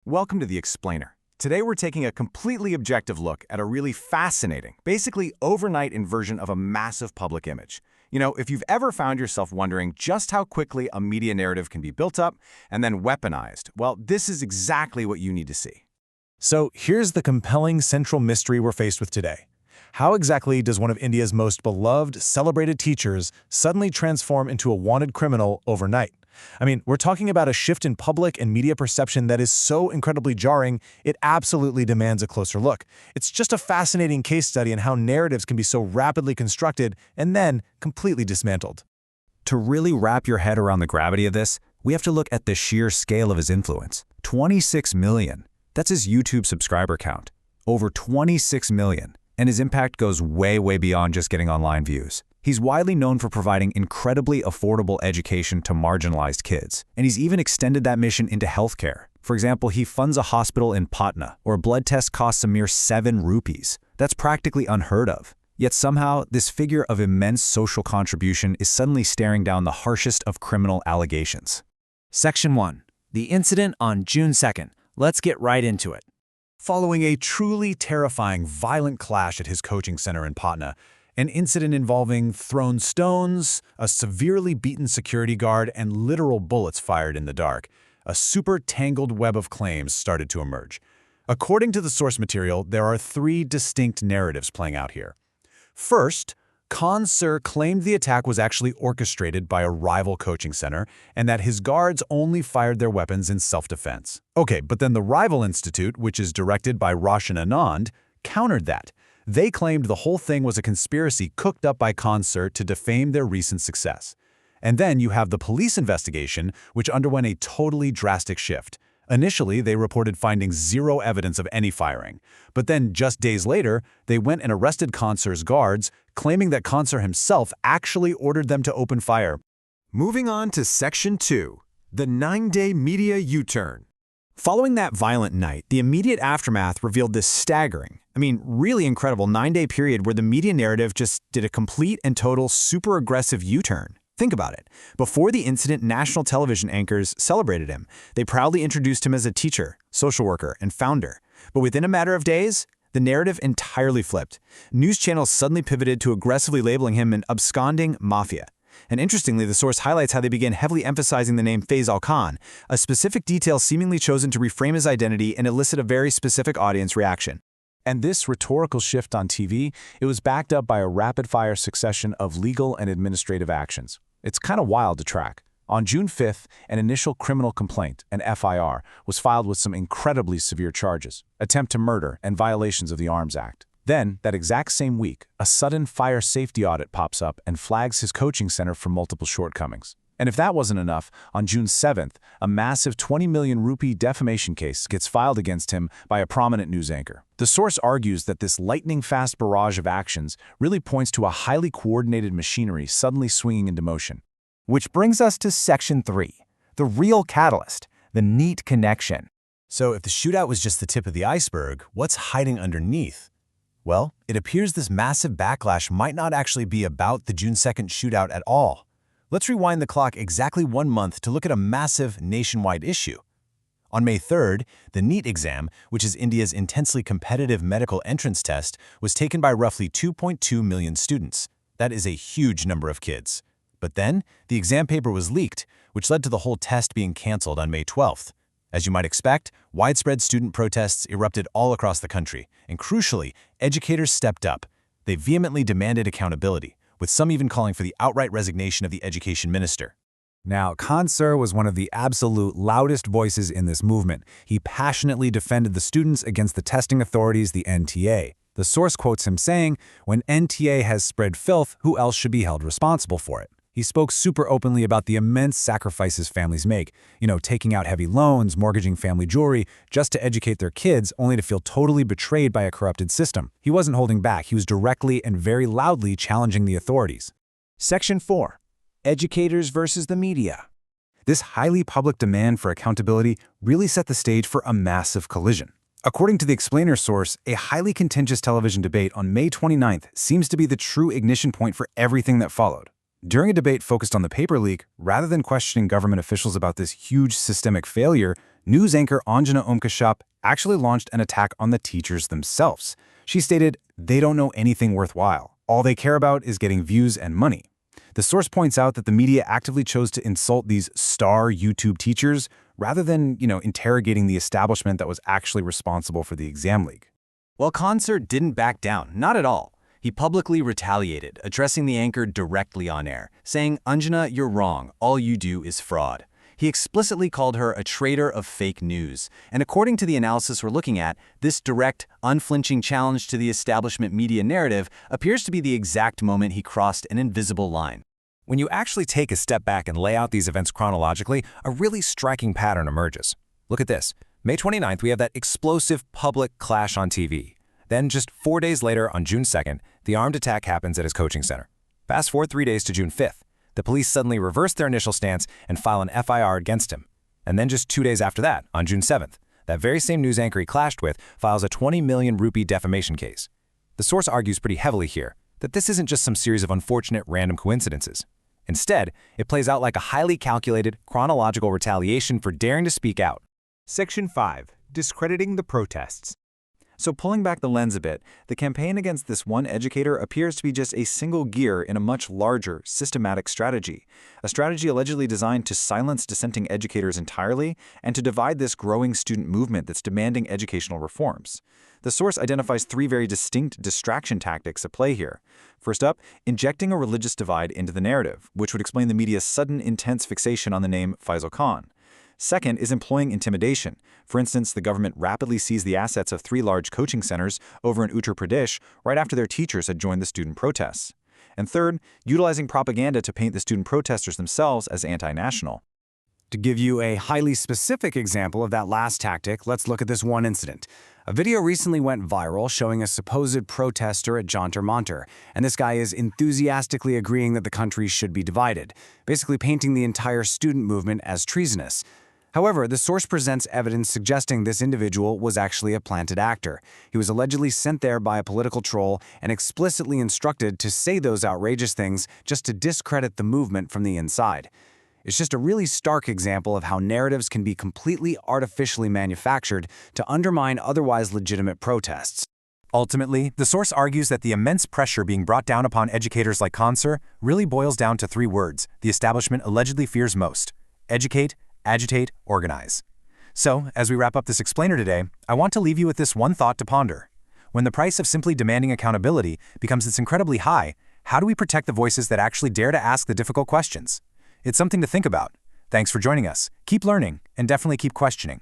Welcome to The Explainer. Today we're taking a completely objective look at a really fascinating, basically overnight inversion of a massive public image. If you've ever found yourself wondering just how quickly a media narrative can be built up and then weaponized, well, this is exactly what you need to see. So here's the compelling central mystery we're faced with today. How exactly does one of India's most beloved, celebrated teachers suddenly transform into a wanted criminal overnight? We're talking about a shift in public and media perception that is so incredibly jarring, it absolutely demands a closer look. It's just a fascinating case study in how narratives can be so rapidly constructed and then completely dismantled. To really wrap your head around the gravity of this, we have to look at the sheer scale of his influence. 26 million. That's his YouTube subscriber count. Over 26 million. And his impact goes way, way beyond just getting online views. He's widely known for providing incredibly affordable education to marginalized kids, and he's even extended that mission into healthcare. For example, he funds a hospital in Patna, where a blood test costs a mere 7 rupees. That's practically unheard of. Yet somehow, this figure of immense social contribution is suddenly staring down the harshest of criminal allegations. Section 1. The incident on June 2nd. Let's get right into it. Following a truly terrifying, violent clash at his coaching center in Patna, an incident involving thrown stones, a severely beaten security guard, and literal bullets fired in the dark, a super tangled web of claims started to emerge. According to the source material, there are 3 distinct narratives playing out here. First, Khan Sir claimed the attack was actually orchestrated by a rival coaching center and that his guards only fired their weapons in self-defense. Okay, but then the rival institute, which is directed by Roshan Anand, countered that. They claimed the whole thing was a conspiracy cooked up by Khan Sir to defame their recent success. And then you have the police investigation, which underwent a totally drastic shift. Initially, they reported finding 0 evidence of any firing. But then, just days later, they went and arrested Khan Sir's guards, claiming that Khan Sir himself actually ordered them to open fire. Moving on to Section 2, the 9-day media U-turn. Following that violent night, the immediate aftermath revealed this staggering, really incredible 9-day period where the media narrative just did a complete and total super aggressive U-turn. Think about it. Before the incident, national television anchors celebrated him. They proudly introduced him as a teacher, social worker, and founder. But within a matter of days, the narrative entirely flipped. News channels suddenly pivoted to aggressively labeling him an absconding mafia. And interestingly, the source highlights how they began heavily emphasizing the name Faisal Khan, a specific detail seemingly chosen to reframe his identity and elicit a very specific audience reaction. And this rhetorical shift on TV, it was backed up by a rapid-fire succession of legal and administrative actions. It's kind of wild to track. On June 5th, an initial criminal complaint, an FIR, was filed with some incredibly severe charges, attempt to murder and violations of the Arms Act. Then, that exact same week, a sudden fire safety audit pops up and flags his coaching center for multiple shortcomings. And if that wasn't enough, on June 7th, a massive 20 million rupee defamation case gets filed against him by a prominent news anchor. The source argues that this lightning-fast barrage of actions really points to a highly coordinated machinery suddenly swinging into motion. Which brings us to Section 3, the real catalyst, the NEET connection. So if the shootout was just the tip of the iceberg, what's hiding underneath? Well, it appears this massive backlash might not actually be about the June 2nd shootout at all. Let's rewind the clock exactly 1 month to look at a massive nationwide issue. On May 3rd, the NEET exam, which is India's intensely competitive medical entrance test, was taken by roughly 2.2 million students. That is a huge number of kids. But then, the exam paper was leaked, which led to the whole test being canceled on May 12th. As you might expect, widespread student protests erupted all across the country, and crucially, educators stepped up. They vehemently demanded accountability, with some even calling for the outright resignation of the education minister. Now, Khan Sir was one of the absolute loudest voices in this movement. He passionately defended the students against the testing authorities, the NTA. The source quotes him saying, "When NTA has spread filth, who else should be held responsible for it?" He spoke super openly about the immense sacrifices families make, taking out heavy loans, mortgaging family jewelry, just to educate their kids, only to feel totally betrayed by a corrupted system. He wasn't holding back. He was directly and very loudly challenging the authorities. Section 4. Educators versus the media. This highly public demand for accountability really set the stage for a massive collision. According to the Explainer source, a highly contentious television debate on May 29th seems to be the true ignition point for everything that followed. During a debate focused on the paper leak, rather than questioning government officials about this huge systemic failure, news anchor Anjana Om-Kashyap actually launched an attack on the teachers themselves. She stated, "They don't know anything worthwhile. All they care about is getting views and money." The source points out that the media actively chose to insult these star YouTube teachers rather than, interrogating the establishment that was actually responsible for the exam leak. Well, Concert didn't back down, not at all. He publicly retaliated, addressing the anchor directly on air, saying, "Anjana, you're wrong. All you do is fraud." He explicitly called her a traitor of fake news. And according to the analysis we're looking at, this direct, unflinching challenge to the establishment media narrative appears to be the exact moment he crossed an invisible line. When you actually take a step back and lay out these events chronologically, a really striking pattern emerges. Look at this. May 29th, we have that explosive public clash on TV. Then, just 4 days later, on June 2nd, the armed attack happens at his coaching center. Fast forward 3 days to June 5th. The police suddenly reverse their initial stance and file an FIR against him. And then just 2 days after that, on June 7th, that very same news anchor he clashed with files a 20 million rupee defamation case. The source argues pretty heavily here that this isn't just some series of unfortunate random coincidences. Instead, it plays out like a highly calculated, chronological retaliation for daring to speak out. Section 5. Discrediting the protests. So pulling back the lens a bit, the campaign against this one educator appears to be just a single gear in a much larger, systematic strategy. A strategy allegedly designed to silence dissenting educators entirely and to divide this growing student movement that's demanding educational reforms. The source identifies 3 very distinct distraction tactics at play here. First up, injecting a religious divide into the narrative, which would explain the media's sudden, intense fixation on the name Faisal Khan. Second is employing intimidation. For instance, the government rapidly seized the assets of 3 large coaching centers over in Uttar Pradesh right after their teachers had joined the student protests. And third, utilizing propaganda to paint the student protesters themselves as anti-national. To give you a highly specific example of that last tactic, let's look at this one incident. A video recently went viral showing a supposed protester at Jantar Mantar, and this guy is enthusiastically agreeing that the country should be divided, basically painting the entire student movement as treasonous. However, the source presents evidence suggesting this individual was actually a planted actor. He was allegedly sent there by a political troll and explicitly instructed to say those outrageous things just to discredit the movement from the inside. It's just a really stark example of how narratives can be completely artificially manufactured to undermine otherwise legitimate protests. Ultimately, the source argues that the immense pressure being brought down upon educators like Concert really boils down to 3 words the establishment allegedly fears most: educate, agitate, organize. So, as we wrap up this explainer today, I want to leave you with this one thought to ponder. When the price of simply demanding accountability becomes this incredibly high, how do we protect the voices that actually dare to ask the difficult questions? It's something to think about. Thanks for joining us. Keep learning, and definitely keep questioning.